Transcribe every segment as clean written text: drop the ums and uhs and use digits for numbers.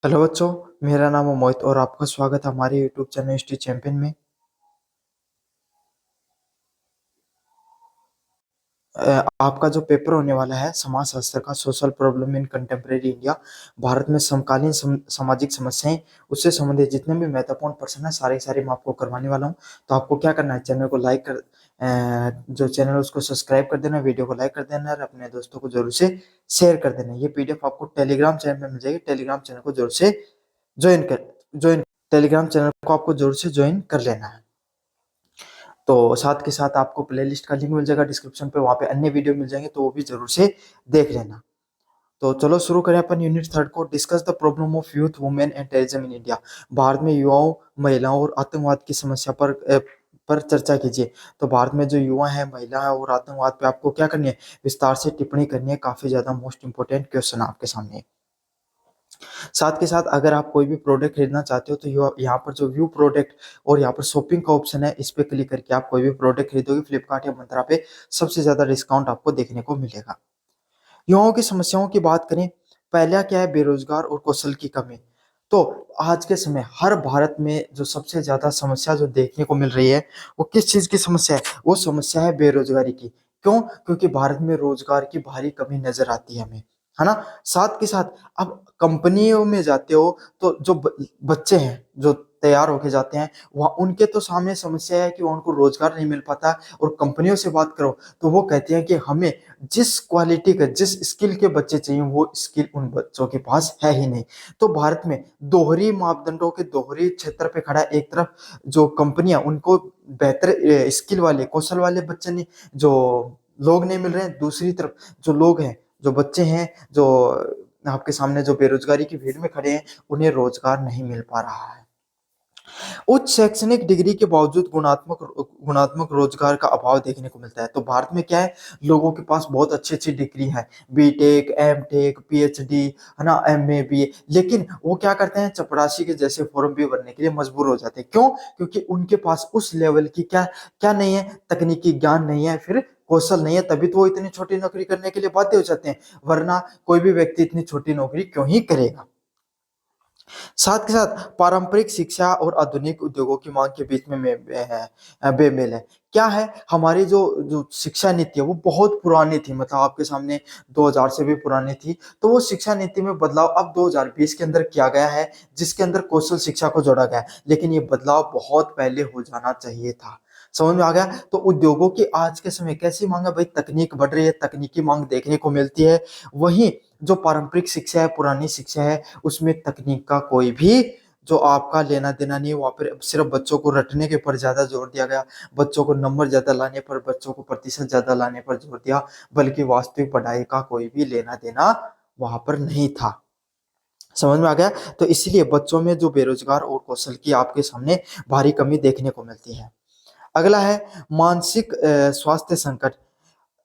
Hello बच्चों, मेरा नाम है मोहित और आपका स्वागत है हमारे यूट्यूब चैनल हिस्ट्री चैंपियन में। आपका जो पेपर होने वाला है समाज शास्त्र का, social problem in contemporary India, Bharat में समकालीन सामाजिक समस्याएं, उससे संबंधित जितने भी महत्वपूर्ण प्रश्न है सारे सारे मैं आपको करवाने वाला हूं। तो आपको क्या करना है, चैनल को लाइक कर जो चैनल है उसको सब्सक्राइब कर देना, वीडियो को लाइक कर देना और अपने दोस्तों को जरूर से शेयर कर देना। ये पीडीएफ आपको टेलीग्राम चैनल में मिल जाएगी। टेलीग्राम चैनल को जरूर से ज्वाइन कर ज्वाइन टेलीग्राम चैनल को आपको जरूर से ज्वाइन कर लेना है। तो साथ के साथ आपको प्लेलिस्ट का लिंक मिल जाएगा डिस्क्रिप्शन पे, वहाँ पे अन्य वीडियो मिल जाएंगे, तो वो भी जरूर से देख लेना। तो चलो शुरू करें अपन यूनिट थर्ड को। Discuss the problem of youth women and terrorism in India. Bharat में युवाओं, महिलाओं और आतंकवाद की समस्या पर चर्चा कीजिए। तो भारत में जो युवा है, महिला है और आतंकवाद पे आपको क्या करनी है, विस्तार से टिप्पणी करनी है। काफी ज्यादा मोस्ट इंपोर्टेंट क्वेश्चन आपके सामने। साथ के साथ अगर आप कोई भी प्रोडक्ट खरीदना चाहते हो तो यहाँ पर जो व्यू प्रोडक्ट और यहाँ पर शॉपिंग का ऑप्शन है, इस पे क्लिक करके आप कोई भी प्रोडक्ट खरीदोगे फ्लिपकार्ट या मंत्रा पे, सबसे ज्यादा डिस्काउंट आपको देखने को मिलेगा। युवाओं की समस्याओं की बात करें, पहला क्या है, बेरोजगार और कौशल की कमी। तो आज के समय हर भारत में जो सबसे ज्यादा समस्या जो देखने को मिल रही है, वो किस चीज की समस्या है? वो समस्या है बेरोजगारी की। क्यों? क्योंकि भारत में रोजगार की भारी कमी नजर आती है हमें, है ना। साथ के साथ अब कंपनियों में जाते हो तो जो बच्चे हैं जो तैयार होके जाते हैं, वहाँ उनके तो सामने समस्या है कि उनको रोजगार नहीं मिल पाता। और कंपनियों से बात करो तो वो कहते हैं कि हमें जिस क्वालिटी का, जिस स्किल के बच्चे चाहिए, वो स्किल उन बच्चों के पास है ही नहीं। तो भारत में दोहरी मापदंडों के दोहरी क्षेत्र पे खड़ा है। एक तरफ जो कंपनियां, उनको बेहतर स्किल वाले, कौशल वाले बच्चे नहीं, जो लोग नहीं मिल रहे हैं। दूसरी तरफ जो लोग हैं, जो बच्चे हैं, जो आपके सामने जो बेरोजगारी की भीड़ में खड़े हैं, उन्हें रोजगार नहीं मिल पा रहा है। उच्च शैक्षणिक डिग्री के बावजूद गुणात्मक गुणात्मक रोजगार का अभाव देखने को मिलता है। तो भारत में क्या है, लोगों के पास बहुत अच्छी अच्छी डिग्री है, बीटेक, एमटेक, पीएचडी, है ना, एमए, बीए, लेकिन वो क्या करते हैं, चपरासी के जैसे फॉर्म भी भरने के लिए मजबूर हो जाते हैं। क्यों? क्योंकि उनके पास उस लेवल की क्या क्या नहीं है, तकनीकी ज्ञान नहीं है, फिर कौशल नहीं है, तभी तो वो इतनी छोटी नौकरी करने के लिए बाध्य हो जाते हैं। वरना कोई भी व्यक्ति इतनी छोटी नौकरी क्यों ही करेगा। साथ के साथ पारंपरिक शिक्षा और आधुनिक उद्योगों की मांग के बीच में बेमेल है। क्या है, हमारी जो जो शिक्षा नीति है वो बहुत पुरानी थी, मतलब आपके सामने 2000 से भी पुरानी थी। तो वो शिक्षा नीति में बदलाव अब 2020 के अंदर किया गया है, जिसके अंदर कौशल शिक्षा को जोड़ा गया है। लेकिन ये बदलाव बहुत पहले हो जाना चाहिए था। समझ में आ गया? तो उद्योगों की आज के समय कैसी मांग है भाई, तकनीक बढ़ रही है, तकनीकी मांग देखने को मिलती है। वहीं जो पारंपरिक शिक्षा है, पुरानी शिक्षा है, उसमें तकनीक का कोई भी जो आपका लेना देना नहीं है। वहाँ पर सिर्फ बच्चों को रटने के ऊपर ज्यादा जोर दिया गया, बच्चों को नंबर ज्यादा लाने पर, बच्चों को प्रतिशत ज्यादा लाने पर जोर दिया, बल्कि वास्तविक पढ़ाई का कोई भी लेना देना वहां पर नहीं था। समझ में आ गया? तो इसलिए बच्चों में जो बेरोजगार और कौशल की आपके सामने भारी कमी देखने को मिलती है। अगला है मानसिक स्वास्थ्य संकट।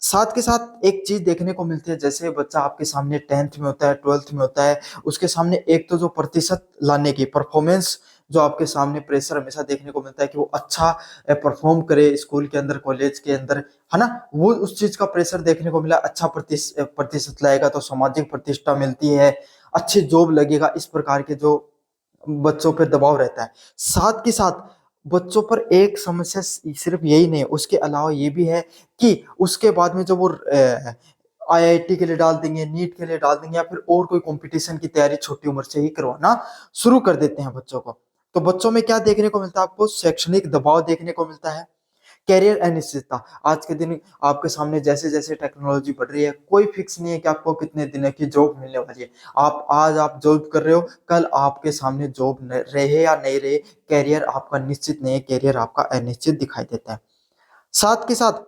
साथ के साथ एक चीज देखने को मिलती है, जैसे बच्चा आपके सामने 10th में होता है, 12th में होता है, उसके सामने एक तो जो प्रतिशत लाने की परफॉर्मेंस, जो आपके सामने प्रेशर हमेशा देखने को मिलता है कि वो अच्छा परफॉर्म करे स्कूल के अंदर, कॉलेज के अंदर, है ना। वो उस चीज का प्रेशर देखने को मिला, अच्छा प्रतिशत लाएगा तो सामाजिक प्रतिष्ठा मिलती है, अच्छी जॉब लगेगा, इस प्रकार के जो बच्चों पर दबाव रहता है। साथ के साथ बच्चों पर एक समस्या सिर्फ यही नहीं है, उसके अलावा ये भी है कि उसके बाद में जब वो आईआईटी के लिए डाल देंगे, नीट के लिए डाल देंगे, या फिर और कोई कंपटीशन की तैयारी छोटी उम्र से ही करवाना शुरू कर देते हैं बच्चों को। तो बच्चों में क्या देखने को मिलता है आपको, शैक्षणिक दबाव देखने को मिलता है, कैरियर अनिश्चितता। आज के दिन आपके सामने जैसे जैसे टेक्नोलॉजी बढ़ रही है, कोई फिक्स नहीं है कि आपको कितने दिन की जॉब मिलने वाली है। आप जॉब कर रहे हो, कल आपके सामने जॉब रहे या नहीं रहे, कैरियर आपका निश्चित नहीं है, कैरियर आपका अनिश्चित दिखाई देता है। साथ के साथ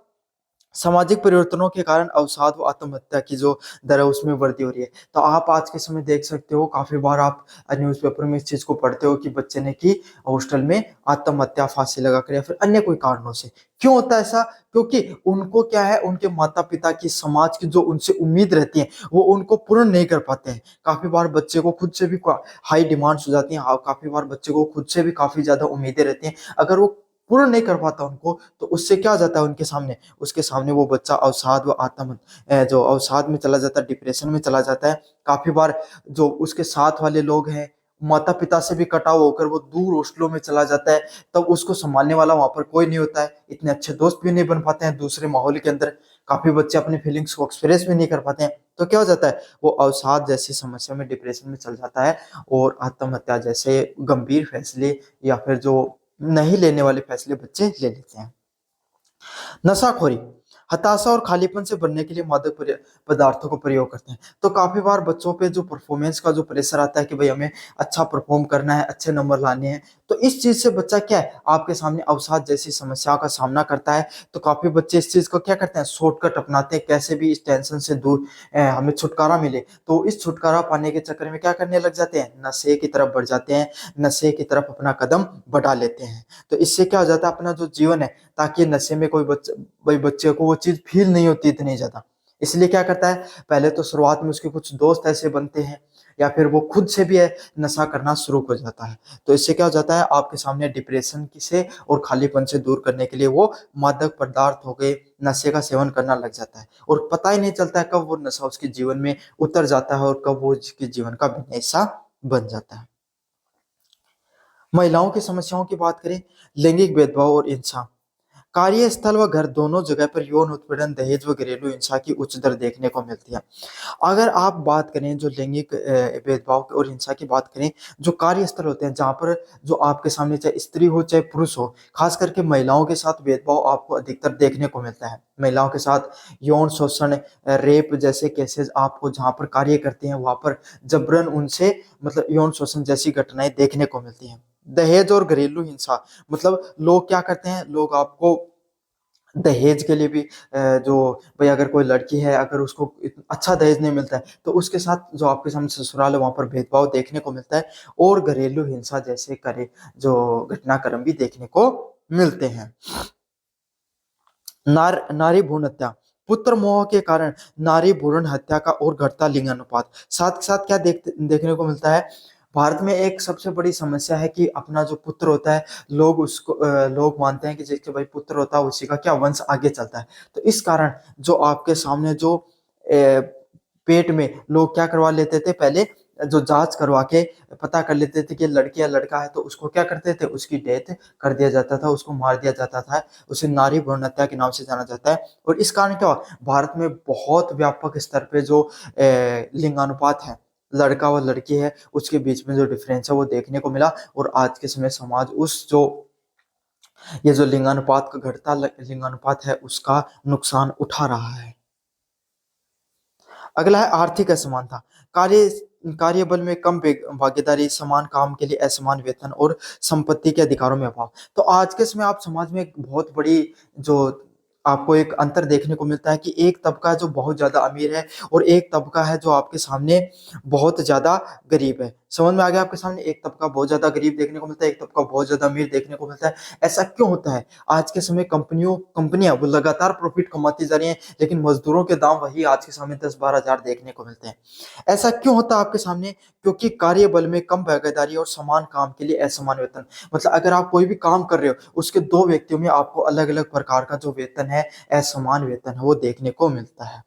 सामाजिक परिवर्तनों के कारण अवसाद व आत्महत्या की जो दर है उसमें वृद्धि हो रही है। तो आप आज के समय देख सकते हो, काफी बार आप न्यूज़पेपर में इस चीज को पढ़ते हो कि बच्चे ने की हॉस्टल में आत्महत्या, फांसी लगाकर या फिर अन्य कोई कारणों से। क्यों होता है ऐसा? क्योंकि उनको क्या है, उनके माता पिता की, समाज की जो उनसे उम्मीद रहती है वो उनको पूर्ण नहीं कर पाते हैं। काफी बार बच्चे को खुद से भी हाई डिमांड्स हो जाती हैं, काफी बार बच्चे को खुद से भी काफी ज्यादा उम्मीदें रहती हैं। अगर वो पूर्ण नहीं कर पाता उनको, तो उससे क्या हो जाता है उनके सामने, उसके सामने वो बच्चा अवसाद व जो अवसाद में चला जाता है, डिप्रेशन में चला जाता है। काफी बार जो उसके साथ वाले लोग हैं माता पिता से भी कटा हुआ होकर वो दूर ओस्लो में चला जाता है, तब उसको संभालने वाला वहां पर कोई नहीं होता है, इतने अच्छे दोस्त भी नहीं बन पाते हैं दूसरे माहौल के अंदर, काफी बच्चे अपनी फीलिंग्स को एक्सप्रेस भी नहीं कर पाते हैं, तो क्या हो जाता है वो अवसाद जैसी समस्या में, डिप्रेशन में चल जाता है और आत्महत्या जैसे गंभीर फैसले या फिर जो नहीं लेने वाले फैसले बच्चे ले लेते हैं। नशाखोरी, हताशा और खालीपन से भरने के लिए मादक पदार्थों को प्रयोग करते हैं। तो काफ़ी बार बच्चों पे जो परफॉर्मेंस का जो प्रेशर आता है कि भई हमें अच्छा परफॉर्म करना है, अच्छे नंबर लाने हैं, तो इस चीज़ से बच्चा क्या है, आपके सामने अवसाद जैसी समस्याओं का सामना करता है। तो काफ़ी बच्चे इस चीज़ को क्या करते हैं, शॉर्टकट अपनाते हैं, कैसे भी इस टेंशन से दूर हमें छुटकारा मिले। तो इस छुटकारा पाने के चक्कर में क्या करने लग जाते हैं, नशे की तरफ बढ़ जाते हैं, नशे की तरफ अपना कदम बढ़ा लेते हैं। तो इससे क्या हो जाता है, अपना जो जीवन है, ताकि नशे में कोई भाई बच्चे को वो चीज़ फ़ील नहीं होती इतनी ज़्यादा। इसलिए क्या करता है, पहले तो शुरुआत में उसके कुछ दोस्त ऐसे बनते हैं या फिर वो खुद से भी नशा करना शुरू कर जाता है। तो इससे क्या हो जाता है, आपके सामने डिप्रेशन की से और खालीपन से दूर करने के लिए वो मादक पदार्थ हो गए, नशे का सेवन करना लग जाता है और पता ही नहीं चलता है कब वो नशा उसके जीवन में उतर जाता है और कब वो उसके जीवन का भिन्न हिस्सा बन जाता है। महिलाओं की समस्याओं की बात करें, लैंगिक भेदभाव और हिंसा। कार्यस्थल व घर दोनों जगह पर यौन उत्पीड़न, दहेज व घरेलू हिंसा की उच्च दर देखने को मिलती है। अगर आप बात करें जो लैंगिक भेदभाव और हिंसा की बात करें, जो कार्यस्थल होते हैं जहाँ पर जो आपके सामने चाहे स्त्री हो चाहे पुरुष हो, खास करके महिलाओं के साथ भेदभाव आपको अधिकतर देखने को मिलता है। महिलाओं के साथ यौन शोषण, रेप जैसे केसेस आपको जहाँ पर कार्य करते हैं वहाँ पर जबरन उनसे मतलब यौन शोषण जैसी घटनाएं देखने को मिलती हैं। दहेज और घरेलू हिंसा, मतलब लोग क्या करते हैं, लोग आपको दहेज के लिए भी जो भई अगर कोई लड़की है, अगर उसको अच्छा दहेज नहीं मिलता है, तो उसके साथ जो आपके सामने ससुराल है, वहाँ पर भेदभाव देखने को मिलता है और घरेलू हिंसा जैसे जो घटनाक्रम भी देखने को मिलते हैं। नारी भ्रूण हत्या, पुत्र मोह के कारण नारी भ्रूण हत्या का और घटता लिंग अनुपात। साथ के साथ क्या देखने को मिलता है, भारत में एक सबसे बड़ी समस्या है कि अपना जो पुत्र होता है, लोग मानते हैं कि जिसके भाई पुत्र होता है उसी का क्या वंश आगे चलता है। तो इस कारण जो आपके सामने जो पेट में लोग क्या करवा लेते थे पहले, जो जांच करवा के पता कर लेते थे कि लड़की या लड़का है, तो उसको क्या करते थे, उसकी डेथ कर दिया जाता था, उसको मार दिया जाता था। उसे नारी भ्रूण हत्या के नाम से जाना जाता है और इस कारण क्या हुआ, भारत में बहुत व्यापक स्तर पे जो लिंगानुपात है, लड़का व लड़की है, उसके बीच में जो डिफरेंस है वो देखने को मिला और आज के समय समाज उस जो ये जो लिंगानुपात का घटता लिंगानुपात है उसका नुकसान उठा रहा है। अगला है आर्थिक असमानता। कार्य कार्यबल में कम भागीदारी, समान काम के लिए असमान वेतन और संपत्ति के अधिकारों में अभाव। तो आज के समय आप समाज में एक बहुत बड़ी जो आपको एक अंतर देखने को मिलता है कि एक तबका है जो बहुत ज़्यादा अमीर है और एक तबका है जो आपके सामने बहुत ज़्यादा गरीब है। समझ में आ गया आपके सामने, एक तबका बहुत ज़्यादा गरीब देखने को मिलता है, एक तबका बहुत ज़्यादा अमीर देखने को मिलता है। ऐसा क्यों होता है? आज के समय कंपनियाँ वो लगातार प्रॉफ़िट कमाती जा रही हैं, लेकिन मज़दूरों के दाम वही आज के समय 10-12 हज़ार देखने को मिलते हैं। ऐसा क्यों होता है आपके सामने? क्योंकि कार्यबल में कम भागीदारी और समान काम के लिए असमान वेतन। मतलब अगर आप कोई भी काम कर रहे हो, उसके 2 व्यक्तियों में आपको अलग-अलग प्रकार का जो वेतन है, असमान वेतन है, वो देखने को मिलता है।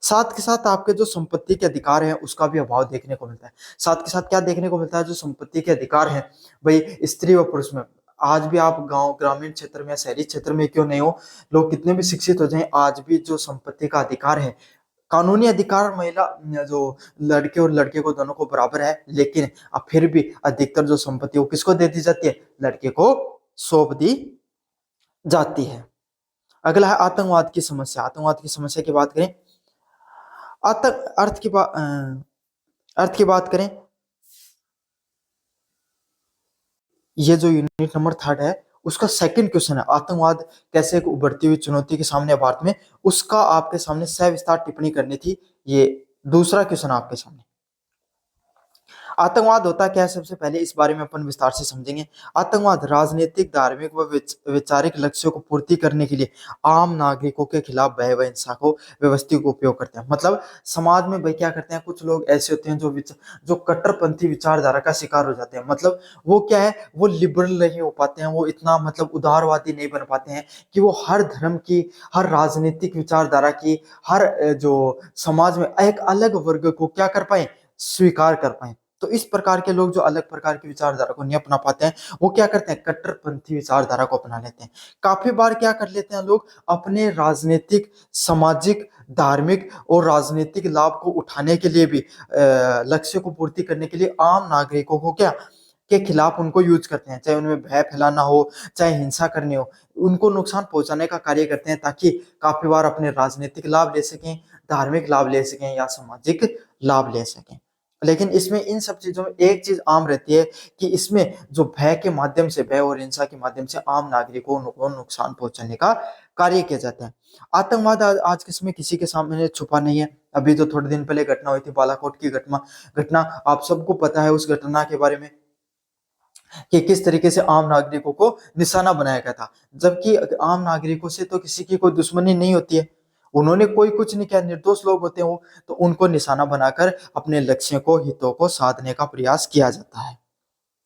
साथ के साथ आपके जो संपत्ति के अधिकार हैं, उसका भी अभाव देखने को मिलता है। साथ के साथ क्या देखने को मिलता है, जो संपत्ति के अधिकार हैं, भई स्त्री व पुरुष में, आज भी आप गाँव ग्रामीण क्षेत्र में, शहरी क्षेत्र में क्यों नहीं हो, लोग कितने भी शिक्षित हो जाएँ, आज भी जो संपत्ति का अधिकार है, कानूनी अधिकार महिला जो लड़के और लड़के को दोनों को बराबर है, लेकिन अब फिर भी अधिकतर जो संपत्ति वो किसको दे दी जाती है? लड़के को सौंप दी जाती है। अगला है आतंकवाद की समस्या। आतंकवाद की समस्या की बात करें, आतंक अर्थ की बात करें, ये जो यूनिट नंबर 3 है, उसका सेकंड क्वेश्चन है, आतंकवाद कैसे एक उभरती हुई चुनौती के सामने है भारत में, उसका आपके सामने सविस्तार टिप्पणी करनी थी। ये दूसरा क्वेश्चन आपके सामने। आतंकवाद होता क्या है, सबसे पहले इस बारे में अपन विस्तार से समझेंगे। आतंकवाद राजनीतिक, धार्मिक व वैचारिक लक्ष्यों को पूर्ति करने के लिए आम नागरिकों के खिलाफ भय व हिंसा को व्यवस्थित उपयोग करते हैं। मतलब समाज में भाई क्या करते हैं, कुछ लोग ऐसे होते हैं जो कट्टरपंथी विचारधारा का शिकार हो जाते हैं। मतलब वो क्या है, वो लिबरल नहीं हो पाते हैं, वो इतना मतलब उदारवादी नहीं बन पाते हैं कि वो हर धर्म की, हर राजनीतिक विचारधारा की, हर जो समाज में एक अलग वर्ग को क्या कर पाए, स्वीकार कर पाए। तो इस प्रकार के लोग जो अलग प्रकार की विचारधारा को नहीं अपना पाते हैं, वो क्या करते हैं, कट्टरपंथी विचारधारा को अपना लेते हैं। काफी बार क्या कर लेते हैं लोग, अपने राजनीतिक, सामाजिक, धार्मिक और राजनीतिक लाभ को उठाने के लिए भी, लक्ष्य को पूर्ति करने के लिए आम नागरिकों को क्या के खिलाफ उनको यूज करते हैं, चाहे उनमें भय फैलाना हो, चाहे हिंसा करनी हो, उनको नुकसान पहुंचाने का कार्य करते हैं, ताकि काफी बार अपने राजनीतिक लाभ ले सकें, धार्मिक लाभ ले सकें या सामाजिक लाभ ले सकें। लेकिन इसमें इन सब चीजों में एक चीज आम रहती है कि इसमें जो भय के माध्यम से, भय और हिंसा के माध्यम से आम नागरिकों को नुकसान पहुंचाने का कार्य किया जाता है। आतंकवाद आज के समय किसी के सामने छुपा नहीं है। अभी जो थोड़े दिन पहले घटना हुई थी, बालाकोट की घटना आप सबको पता है उस घटना के बारे में, कि किस तरीके से आम नागरिकों को निशाना बनाया गया था, जबकि आम नागरिकों से तो किसी की कोई दुश्मनी नहीं होती है, उन्होंने कोई कुछ नहीं किया, निर्दोष लोग होते हैं वो, तो उनको निशाना बनाकर अपने लक्ष्यों को, हितों को साधने का प्रयास किया जाता है।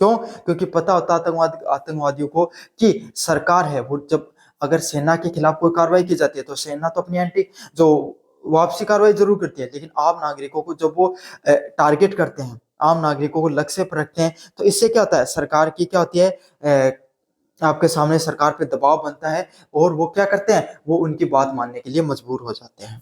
क्यों? क्योंकि पता होता आतंकवादियों को कि सरकार है वो, जब अगर सेना के खिलाफ कोई कार्रवाई की जाती है तो सेना तो अपनी एंटी जो वापसी कार्रवाई जरूर करती है, लेकिन आम नागरिकों को जब वो टारगेट करते हैं, आम नागरिकों को लक्ष्य पर रखते हैं, तो इससे क्या होता है, सरकार की क्या होती है, आपके सामने सरकार पे दबाव बनता है, और वो क्या करते हैं, वो उनकी बात मानने के लिए मजबूर हो जाते हैं,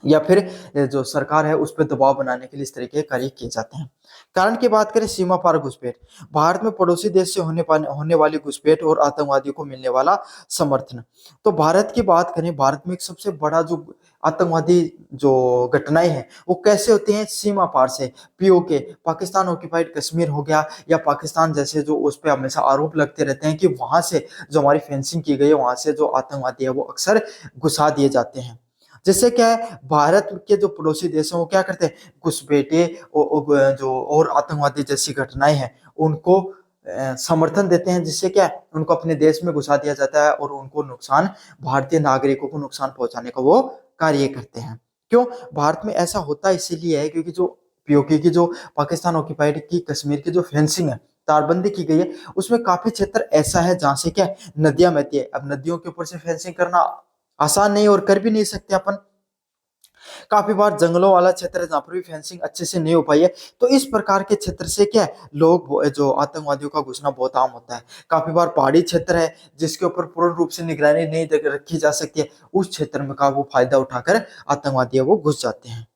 या फिर जो सरकार है उस पर दबाव बनाने के लिए इस तरीके के कार्य किए जाते हैं। कारण की बात करें, सीमा पार घुसपैठ, भारत में पड़ोसी देश से होने वाली घुसपैठ और आतंकवादियों को मिलने वाला समर्थन। तो भारत की बात करें, भारत में एक सबसे बड़ा जो आतंकवादी जो घटनाएं हैं वो कैसे होती हैं, सीमा पार से, पीओके, पाकिस्तान ऑक्यूपाइड कश्मीर हो गया, या पाकिस्तान जैसे, जो उस पर हमेशा आरोप लगते रहते हैं कि वहां से जो हमारी फेंसिंग की गई है, वहां से जो आतंकवादी है वो अक्सर घुसा दिए जाते हैं। जिससे क्या है, भारत के जो पड़ोसी देश हैं वो क्या करते हैं, घुसपैठे जो और आतंकवादी जैसी घटनाएं हैं उनको समर्थन देते हैं, जिससे क्या है, उनको अपने देश में घुसा दिया जाता है, और उनको नुकसान, भारतीय नागरिकों को नुकसान पहुंचाने का वो कार्य करते हैं। क्यों भारत में ऐसा होता इसीलिए है, क्योंकि जो पीओके की, जो पाकिस्तान ऑक्यूपाइड की कश्मीर की जो फेंसिंग है, तारबंदी की गई है, उसमें काफी क्षेत्र ऐसा है जहां से क्या, नदियां बहती है। अब नदियों के ऊपर से फेंसिंग करना आसान नहीं, और कर भी नहीं सकते अपन। काफी बार जंगलों वाला क्षेत्र है जहां पर भी फेंसिंग अच्छे से नहीं हो पाई है, तो इस प्रकार के क्षेत्र से क्या है, लोग जो आतंकवादियों का घुसना बहुत आम होता है। काफी बार पहाड़ी क्षेत्र है जिसके ऊपर पूर्ण रूप से निगरानी नहीं रखी जा सकती है, उस क्षेत्र में का वो फायदा उठाकर आतंकवादी वो घुस जाते हैं।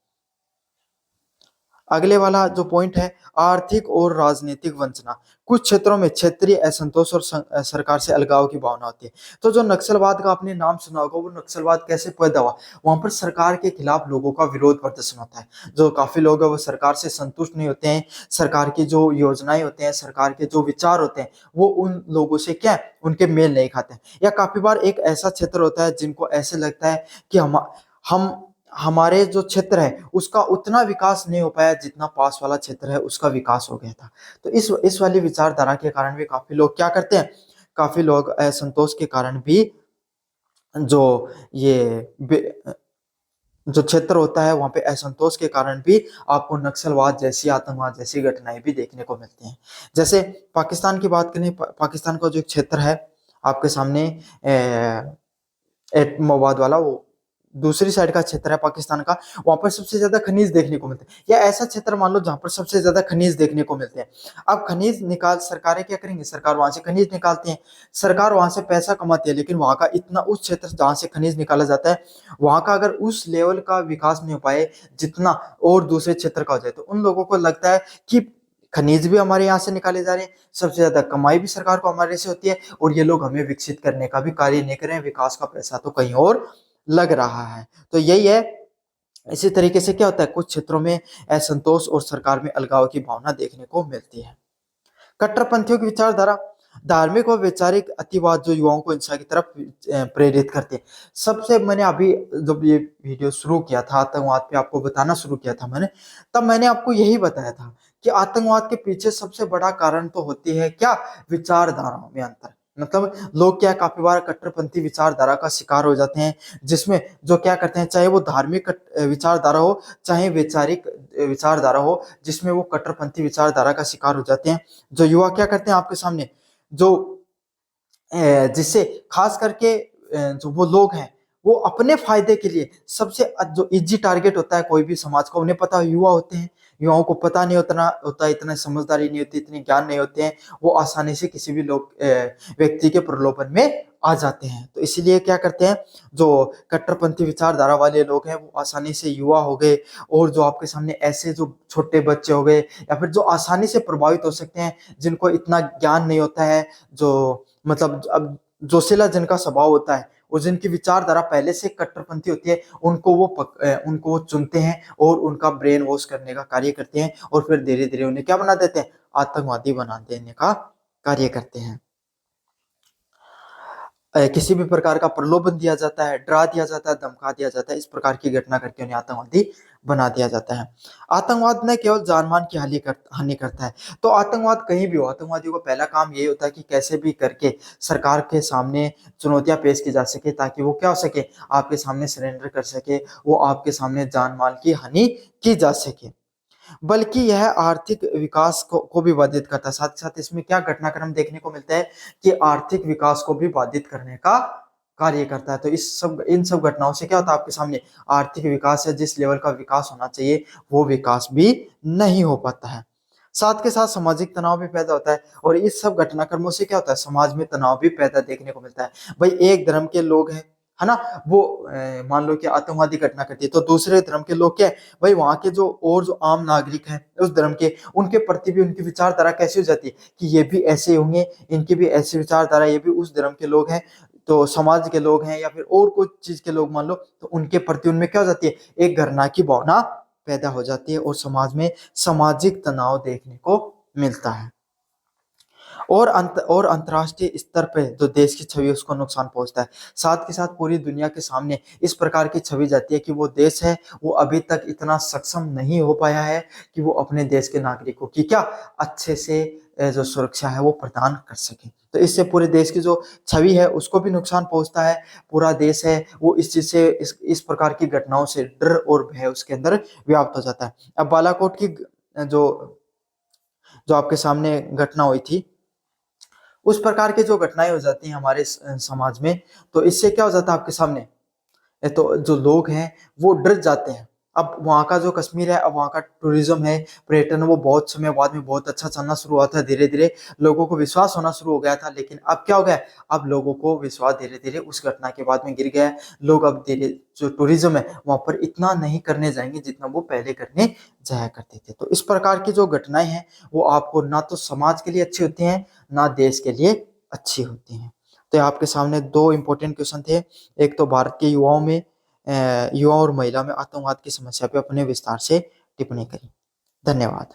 अगले वाला जो पॉइंट है, आर्थिक और राजनीतिक वंचना। कुछ क्षेत्रों में क्षेत्रीय असंतोष और सरकार से अलगाव की भावना होती है। तो जो नक्सलवाद का आपने नाम सुना होगा, वो नक्सलवाद कैसे पैदा हुआ, वहां पर सरकार के खिलाफ लोगों का विरोध प्रदर्शन होता है। जो काफी लोग हैं वो सरकार से संतुष्ट नहीं होते हैं, सरकार की जो योजनाएं होते हैं, सरकार के जो विचार होते हैं, वो उन लोगों से क्या है, उनके मेल नहीं खाते हैं। या काफी बार एक ऐसा क्षेत्र होता है जिनको ऐसे लगता है कि हम हमारे जो क्षेत्र है उसका उतना विकास नहीं हो पाया जितना पास वाला क्षेत्र है उसका विकास हो गया था। तो इस वाली विचारधारा के कारण भी काफी लोग क्या करते हैं, काफी लोग असंतोष के कारण भी जो ये जो क्षेत्र होता है वहां पे असंतोष के कारण भी आपको नक्सलवाद जैसी, आतंकवाद जैसी घटनाएं भी देखने को मिलती हैं। जैसे पाकिस्तान की बात करें, पाकिस्तान का जो एक क्षेत्र है आपके सामने, एटमोबाद वाला, वो दूसरी साइड का क्षेत्र है पाकिस्तान का, वहां पर सबसे ज्यादा खनिज देखने को मिलते हैं। या ऐसा क्षेत्र मान लो जहां पर सबसे ज्यादा खनिज देखने को मिलते हैं। अब खनिज निकाल, सरकारें क्या करेंगी, सरकार वहां से खनिज निकालती है, सरकार वहां से पैसा कमाती है, लेकिन वहां का इतना, उस क्षेत्र जहां से खनिज निकाला जाता है, वहां का अगर उस लेवल का विकास नहीं हो पाए जितना और दूसरे क्षेत्र का हो जाए, तो उन लोगों को लगता है कि खनिज भी हमारे यहाँ से निकाले जा रहे हैं, सबसे ज्यादा कमाई भी सरकार को हमारे से होती है, और ये लोग हमें विकसित करने का भी कार्य नहीं करें, विकास का पैसा तो कहीं और लग रहा है। तो यही है। इसी तरीके से क्या होता है, कुछ क्षेत्रों में असंतोष और सरकार में अलगाव की भावना देखने को मिलती है। कट्टरपंथियों की विचारधारा, धार्मिक और वैचारिक अतिवाद जो युवाओं को हिंसा की तरफ प्रेरित करते हैं। सबसे, मैंने अभी जब ये वीडियो शुरू किया था, आतंकवाद पे आपको बताना शुरू किया था मैंने, तब मैंने आपको यही बताया था कि आतंकवाद के पीछे सबसे बड़ा कारण तो होती है क्या, विचारधाराओं में अंतर। मतलब लोग क्या, काफी बार कट्टरपंथी विचारधारा का शिकार हो जाते हैं, जिसमें जो क्या करते हैं, चाहे वो धार्मिक विचारधारा हो, चाहे वैचारिक विचारधारा हो, जिसमें वो कट्टरपंथी विचारधारा का शिकार हो जाते हैं। जो युवा क्या करते हैं आपके सामने, जो जिससे खास करके जो वो लोग हैं, वो अपने फायदे के लिए सबसे जो इजी टारगेट होता है कोई भी समाज का, उन्हें पता है युवा होते हैं, युवाओं को पता नहीं उतना होता, इतना समझदारी नहीं होती, इतने ज्ञान नहीं होते हैं, वो आसानी से किसी भी लोग व्यक्ति के प्रलोभन में आ जाते हैं। तो इसीलिए क्या करते हैं, जो कट्टरपंथी विचारधारा वाले लोग हैं वो आसानी से युवा हो गए, और जो आपके सामने ऐसे जो छोटे बच्चे हो गए, या फिर जो आसानी से प्रभावित हो सकते हैं, जिनको इतना ज्ञान नहीं होता है, जो मतलब अब जोशीला जिनका स्वभाव होता है, और जिनकी विचारधारा पहले से कट्टरपंथी होती है, उनको वो चुनते हैं और उनका ब्रेन वॉश करने का कार्य करते हैं, और फिर धीरे धीरे उन्हें क्या बना देते हैं, आतंकवादी बना देने का कार्य करते हैं। किसी भी प्रकार का प्रलोभन दिया जाता है, डरा दिया जाता है, धमका दिया जाता है, इस प्रकार की घटना करके उन्हें आतंकवादी बना दिया जाता है। आतंकवाद न केवल जान-माल की हानि करता है, तो आतंकवाद कहीं भी हो, आतंकवादियों का पहला काम यही होता है कि कैसे भी करके सरकार के सामने चुनौतियाँ पेश की जा सके, ताकि वो क्या हो सके, आपके सामने सरेंडर कर सके, वो आपके सामने जान-माल की हानि की जा सके। बल्कि यह आर्थिक विकास को भी बाधित करता है। साथ ही साथ इसमें क्या घटनाक्रम देखने को मिलता है कि आर्थिक विकास को भी बाधित करने का कार्य करता है। तो इन सब घटनाओं से क्या होता है, आपके सामने आर्थिक विकास है, जिस लेवल का विकास होना चाहिए वो विकास भी नहीं हो पाता है। साथ के साथ सामाजिक तनाव भी पैदा होता है, और इस सब घटनाक्रमों से क्या होता है, समाज में तनाव भी पैदा देखने को मिलता है। भाई एक धर्म के लोग हैं, है ना, वो मान लो कि आतंकवादी घटना करती है, तो दूसरे धर्म के लोग क्या है, भाई वहाँ के जो आम नागरिक हैं उस धर्म के, उनके प्रति भी उनकी विचारधारा कैसी हो जाती है कि ये भी ऐसे होंगे, इनकी भी ऐसी विचारधारा, ये भी उस धर्म के लोग हैं, तो समाज के लोग हैं या फिर और कुछ चीज के लोग मान लो, तो उनके प्रति उनमें क्या हो जाती है, एक घृणा की भावना पैदा हो जाती है, और समाज में सामाजिक तनाव देखने को मिलता है। और अंतर्राष्ट्रीय स्तर पे जो देश की छवि उसको नुकसान पहुंचता है। साथ के साथ पूरी दुनिया के सामने इस प्रकार की छवि जाती है कि वो देश है, वो अभी तक इतना सक्षम नहीं हो पाया है कि वो अपने देश के नागरिकों की क्या अच्छे से जो सुरक्षा है वो प्रदान कर सके। तो इससे पूरे देश की जो छवि है उसको भी नुकसान पहुंचता है। पूरा देश है वो इस चीज से, इस प्रकार की घटनाओं से डर और भय उसके अंदर व्याप्त हो जाता है। अब बालाकोट की जो जो आपके सामने घटना हुई थी, उस प्रकार की जो घटनाएं हो जाती हैं हमारे समाज में, तो इससे क्या हो जाता है आपके सामने, तो जो लोग हैं वो डर जाते हैं। अब वहाँ का जो कश्मीर है, अब वहाँ का टूरिज्म है, पर्यटन, वो बहुत समय बाद में बहुत अच्छा चलना शुरू हुआ था, धीरे धीरे लोगों को विश्वास होना शुरू हो गया था। लेकिन अब क्या हो गया, अब लोगों को विश्वास धीरे धीरे उस घटना के बाद में गिर गया है। लोग अब धीरे, जो टूरिज्म है वहाँ पर इतना नहीं करने जाएंगे जितना वो पहले करने जाया करते थे। तो इस प्रकार की जो घटनाएं हैं वो आपको ना तो समाज के लिए अच्छी होती हैं, ना देश के लिए अच्छी होती हैं। तो आपके सामने दो इंपॉर्टेंट क्वेश्चन थे। एक तो भारत के युवा और महिला में आतंकवाद की समस्या पे अपने विस्तार से टिप्पणी करी। धन्यवाद।